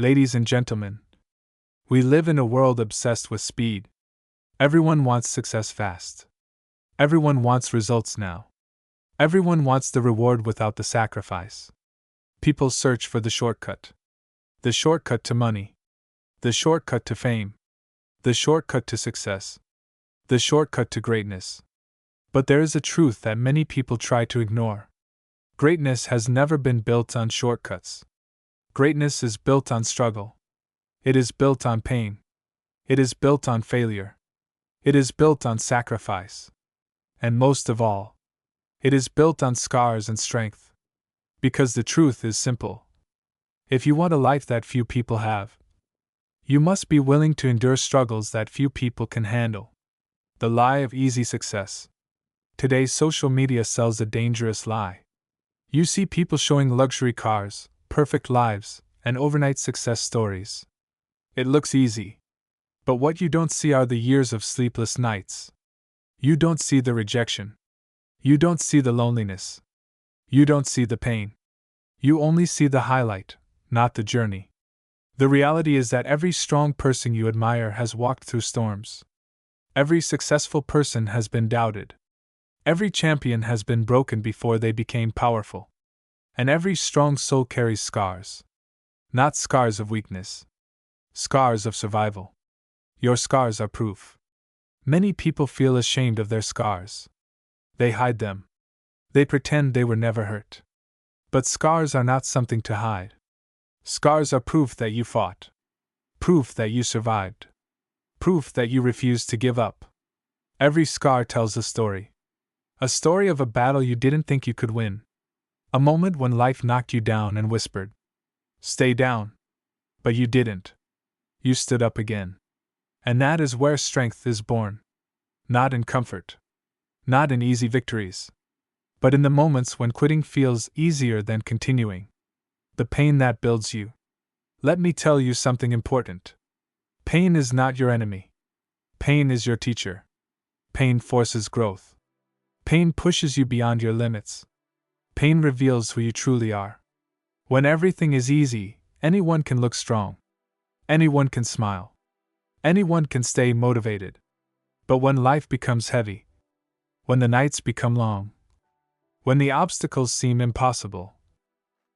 Ladies and gentlemen, we live in a world obsessed with speed. Everyone wants success fast. Everyone wants results now. Everyone wants the reward without the sacrifice. People search for the shortcut. The shortcut to money. The shortcut to fame. The shortcut to success. The shortcut to greatness. But there is a truth that many people try to ignore. Greatness has never been built on shortcuts. Greatness is built on struggle. It is built on pain. It is built on failure. It is built on sacrifice. And most of all, it is built on scars and strength. Because the truth is simple. If you want a life that few people have, you must be willing to endure struggles that few people can handle. The lie of easy success. Today's social media sells a dangerous lie. You see people showing luxury cars, perfect lives, and overnight success stories. It looks easy. But what you don't see are the years of sleepless nights. You don't see the rejection. You don't see the loneliness. You don't see the pain. You only see the highlight, not the journey. The reality is that every strong person you admire has walked through storms. Every successful person has been doubted. Every champion has been broken before they became powerful. And every strong soul carries scars. Not scars of weakness. Scars of survival. Your scars are proof. Many people feel ashamed of their scars. They hide them. They pretend they were never hurt. But scars are not something to hide. Scars are proof that you fought. Proof that you survived. Proof that you refused to give up. Every scar tells a story. A story of a battle you didn't think you could win. A moment when life knocked you down and whispered, "Stay down." But you didn't. You stood up again. And that is where strength is born. Not in comfort. Not in easy victories. But in the moments when quitting feels easier than continuing. The pain that builds you. Let me tell you something important. Pain is not your enemy. Pain is your teacher. Pain forces growth. Pain pushes you beyond your limits. Pain reveals who you truly are. When everything is easy, anyone can look strong. Anyone can smile. Anyone can stay motivated. But when life becomes heavy, when the nights become long, when the obstacles seem impossible,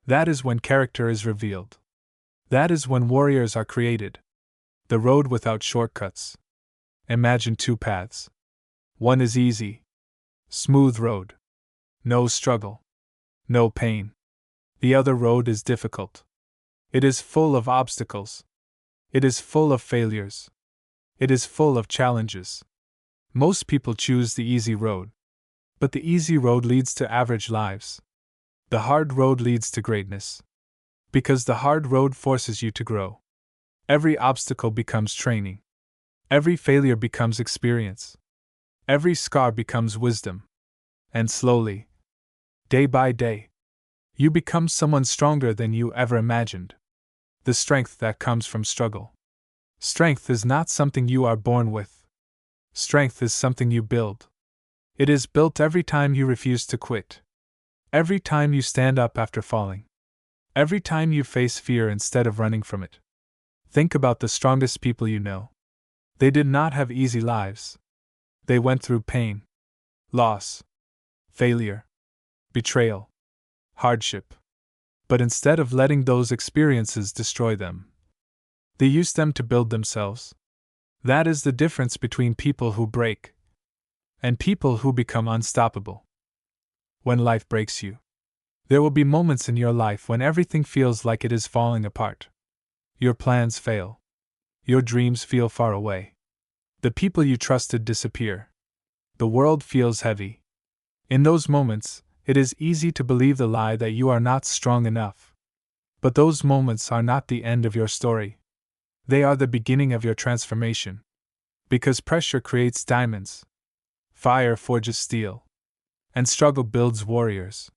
that is when character is revealed. That is when warriors are created. The road without shortcuts. Imagine two paths. One is easy. Smooth road. No struggle. No pain. The other road is difficult. It is full of obstacles. It is full of failures. It is full of challenges. Most people choose the easy road. But the easy road leads to average lives. The hard road leads to greatness. Because the hard road forces you to grow. Every obstacle becomes training. Every failure becomes experience. Every scar becomes wisdom. And slowly, day by day, you become someone stronger than you ever imagined. The strength that comes from struggle. Strength is not something you are born with. Strength is something you build. It is built every time you refuse to quit. Every time you stand up after falling. Every time you face fear instead of running from it. Think about the strongest people you know. They did not have easy lives. They went through pain, loss, failure, betrayal, hardship. But instead of letting those experiences destroy them, they used them to build themselves. That is the difference between people who break and people who become unstoppable. When life breaks you, there will be moments in your life when everything feels like it is falling apart. Your plans fail. Your dreams feel far away. The people you trusted disappear. The world feels heavy. In those moments, it is easy to believe the lie that you are not strong enough. But those moments are not the end of your story. They are the beginning of your transformation. Because pressure creates diamonds. Fire forges steel. And struggle builds warriors.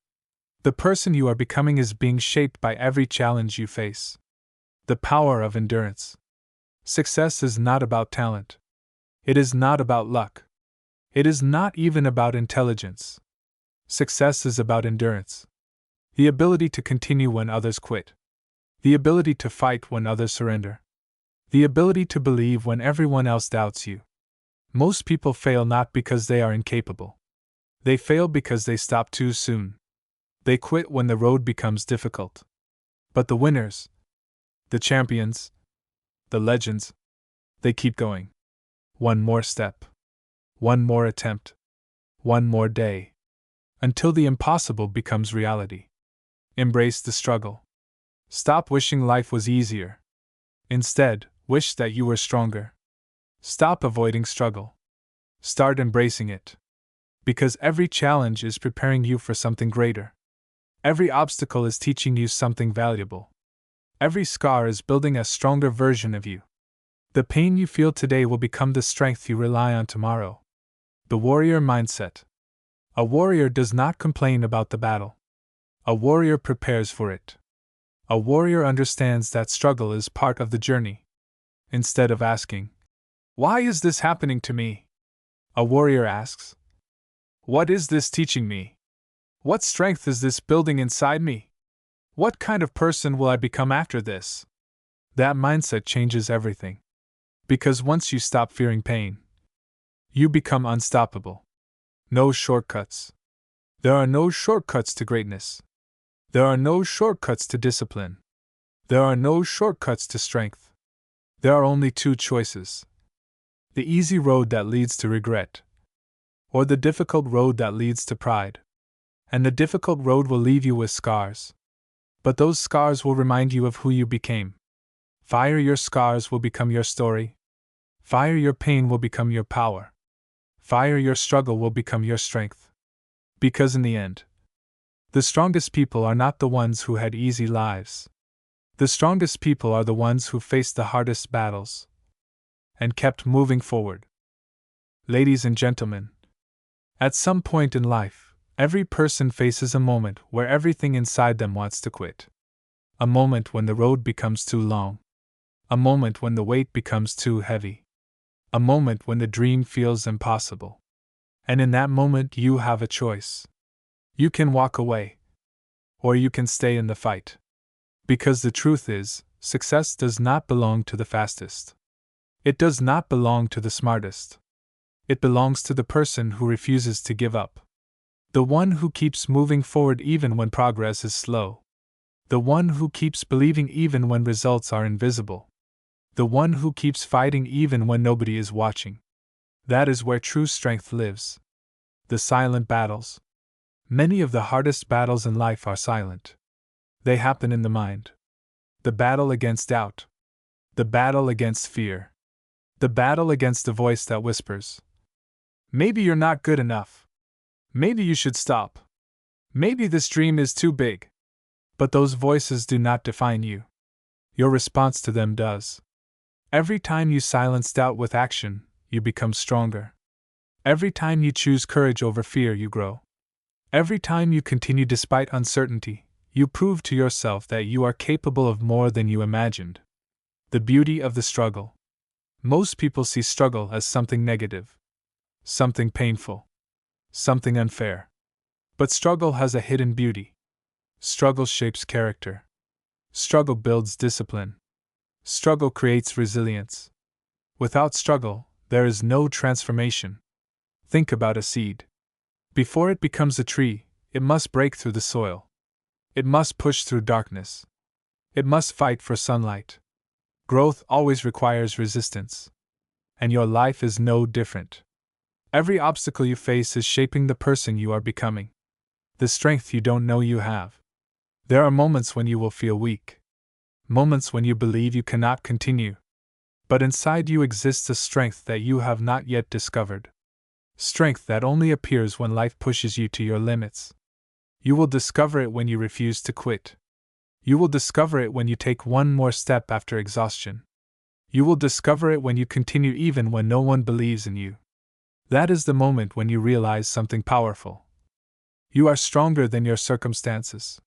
The person you are becoming is being shaped by every challenge you face. The power of endurance. Success is not about talent. It is not about luck. It is not even about intelligence. Success is about endurance. The ability to continue when others quit. The ability to fight when others surrender. The ability to believe when everyone else doubts you. Most people fail not because they are incapable. They fail because they stop too soon. They quit when the road becomes difficult. But the winners, the champions, the legends, they keep going. One more step. One more attempt. One more day. Until the impossible becomes reality. Embrace the struggle. Stop wishing life was easier. Instead, wish that you were stronger. Stop avoiding struggle. Start embracing it. Because every challenge is preparing you for something greater. Every obstacle is teaching you something valuable. Every scar is building a stronger version of you. The pain you feel today will become the strength you rely on tomorrow. The warrior mindset. A warrior does not complain about the battle. A warrior prepares for it. A warrior understands that struggle is part of the journey. Instead of asking, "Why is this happening to me?" a warrior asks, "What is this teaching me? What strength is this building inside me? What kind of person will I become after this?" That mindset changes everything. Because once you stop fearing pain, you become unstoppable. No shortcuts. There are no shortcuts to greatness. There are no shortcuts to discipline. There are no shortcuts to strength. There are only two choices: the easy road that leads to regret, or the difficult road that leads to pride. And the difficult road will leave you with scars. But those scars will remind you of who you became. Fire your scars will become your story. Fire your pain will become your power. Fire your struggle will become your strength. Because in the end, the strongest people are not the ones who had easy lives. The strongest people are the ones who faced the hardest battles and kept moving forward. Ladies and gentlemen, at some point in life, every person faces a moment where everything inside them wants to quit. A moment when the road becomes too long. A moment when the weight becomes too heavy. A moment when the dream feels impossible. And in that moment, you have a choice. You can walk away, or you can stay in the fight. Because the truth is, success does not belong to the fastest. It does not belong to the smartest. It belongs to the person who refuses to give up. The one who keeps moving forward even when progress is slow. The one who keeps believing even when results are invisible. The one who keeps fighting even when nobody is watching. That is where true strength lives. The silent battles. Many of the hardest battles in life are silent. They happen in the mind. The battle against doubt. The battle against fear. The battle against the voice that whispers, "Maybe you're not good enough. Maybe you should stop. Maybe this dream is too big." But those voices do not define you. Your response to them does. Every time you silence doubt with action, you become stronger. Every time you choose courage over fear, you grow. Every time you continue despite uncertainty, you prove to yourself that you are capable of more than you imagined. The beauty of the struggle. Most people see struggle as something negative, something painful, something unfair. But struggle has a hidden beauty. Struggle shapes character. Struggle builds discipline. Struggle creates resilience. Without struggle, there is no transformation. Think about a seed. Before it becomes a tree, it must break through the soil. It must push through darkness. It must fight for sunlight. Growth always requires resistance. And your life is no different. Every obstacle you face is shaping the person you are becoming. The strength you don't know you have. There are moments when you will feel weak. Moments when you believe you cannot continue. But inside you exists a strength that you have not yet discovered. Strength that only appears when life pushes you to your limits. You will discover it when you refuse to quit. You will discover it when you take one more step after exhaustion. You will discover it when you continue even when no one believes in you. That is the moment when you realize something powerful. You are stronger than your circumstances.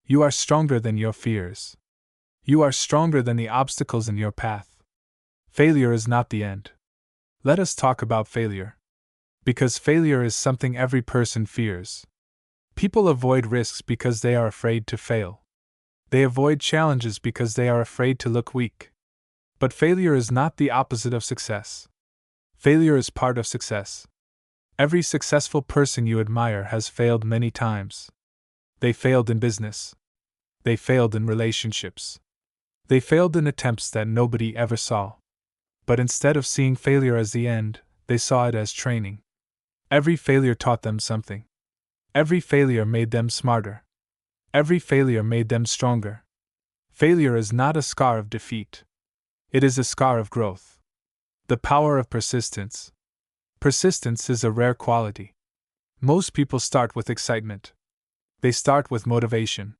You are stronger than your fears. You are stronger than the obstacles in your path. Failure is not the end. Let us talk about failure. Because failure is something every person fears. People avoid risks because they are afraid to fail. They avoid challenges because they are afraid to look weak. But failure is not the opposite of success. Failure is part of success. Every successful person you admire has failed many times. They failed in business. They failed in relationships. They failed in attempts that nobody ever saw. But instead of seeing failure as the end, they saw it as training. Every failure taught them something. Every failure made them smarter. Every failure made them stronger. Failure is not a scar of defeat. It is a scar of growth. The power of persistence. Persistence is a rare quality. Most people start with excitement. They start with motivation.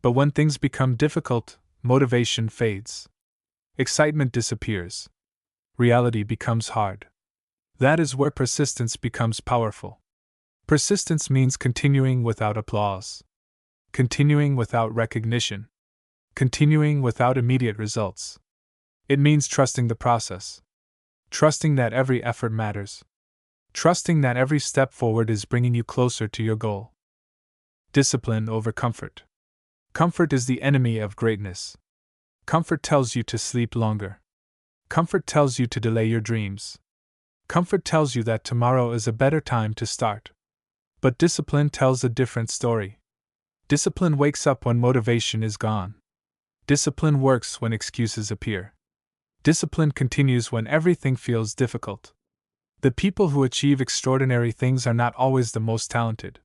But when things become difficult, motivation fades. Excitement disappears. Reality becomes hard. That is where persistence becomes powerful. Persistence means continuing without applause. Continuing without recognition. Continuing without immediate results. It means trusting the process. Trusting that every effort matters. Trusting that every step forward is bringing you closer to your goal. Discipline over comfort. Comfort is the enemy of greatness. Comfort tells you to sleep longer. Comfort tells you to delay your dreams. Comfort tells you that tomorrow is a better time to start. But discipline tells a different story. Discipline wakes up when motivation is gone. Discipline works when excuses appear. Discipline continues when everything feels difficult. The people who achieve extraordinary things are not always the most talented.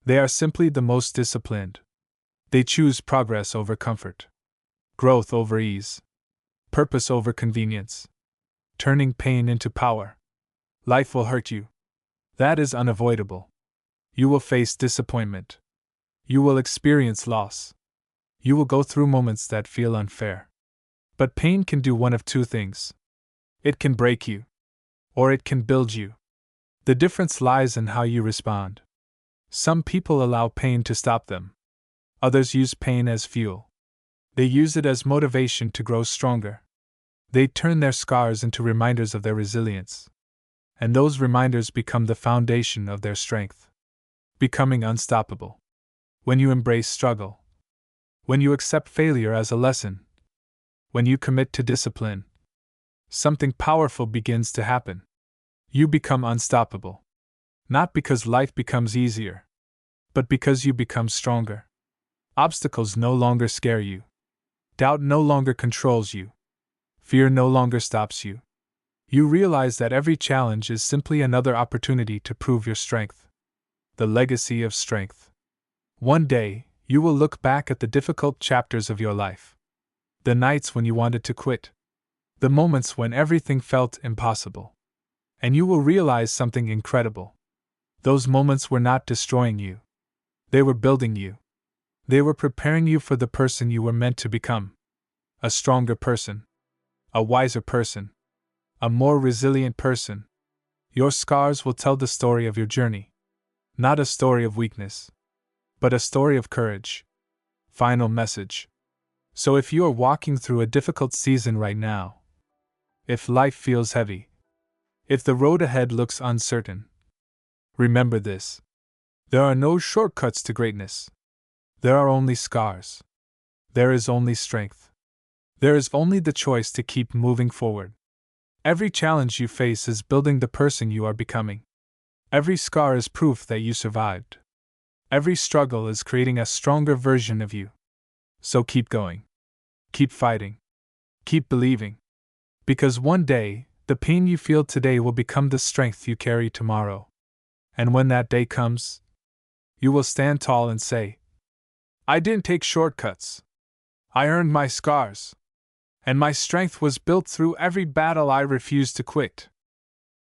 They are simply the most disciplined. They choose progress over comfort, growth over ease, purpose over convenience, turning pain into power. Life will hurt you. That is unavoidable. You will face disappointment. You will experience loss. You will go through moments that feel unfair. But pain can do one of two things. It can break you, or it can build you. The difference lies in how you respond. Some people allow pain to stop them. Others use pain as fuel. They use it as motivation to grow stronger. They turn their scars into reminders of their resilience. And those reminders become the foundation of their strength. Becoming unstoppable. When you embrace struggle. When you accept failure as a lesson. When you commit to discipline. Something powerful begins to happen. You become unstoppable. Not because life becomes easier, but because you become stronger. Obstacles no longer scare you. Doubt no longer controls you. Fear no longer stops you. You realize that every challenge is simply another opportunity to prove your strength. The legacy of strength. One day, you will look back at the difficult chapters of your life. The nights when you wanted to quit. The moments when everything felt impossible. And you will realize something incredible. Those moments were not destroying you. They were building you. They were preparing you for the person you were meant to become. A stronger person. A wiser person. A more resilient person. Your scars will tell the story of your journey. Not a story of weakness, but a story of courage. Final message. So if you are walking through a difficult season right now, if life feels heavy, if the road ahead looks uncertain, remember this. There are no shortcuts to greatness. There are only scars. There is only strength. There is only the choice to keep moving forward. Every challenge you face is building the person you are becoming. Every scar is proof that you survived. Every struggle is creating a stronger version of you. So keep going. Keep fighting. Keep believing. Because one day, the pain you feel today will become the strength you carry tomorrow. And when that day comes, you will stand tall and say, I didn't take shortcuts. I earned my scars. And my strength was built through every battle I refused to quit.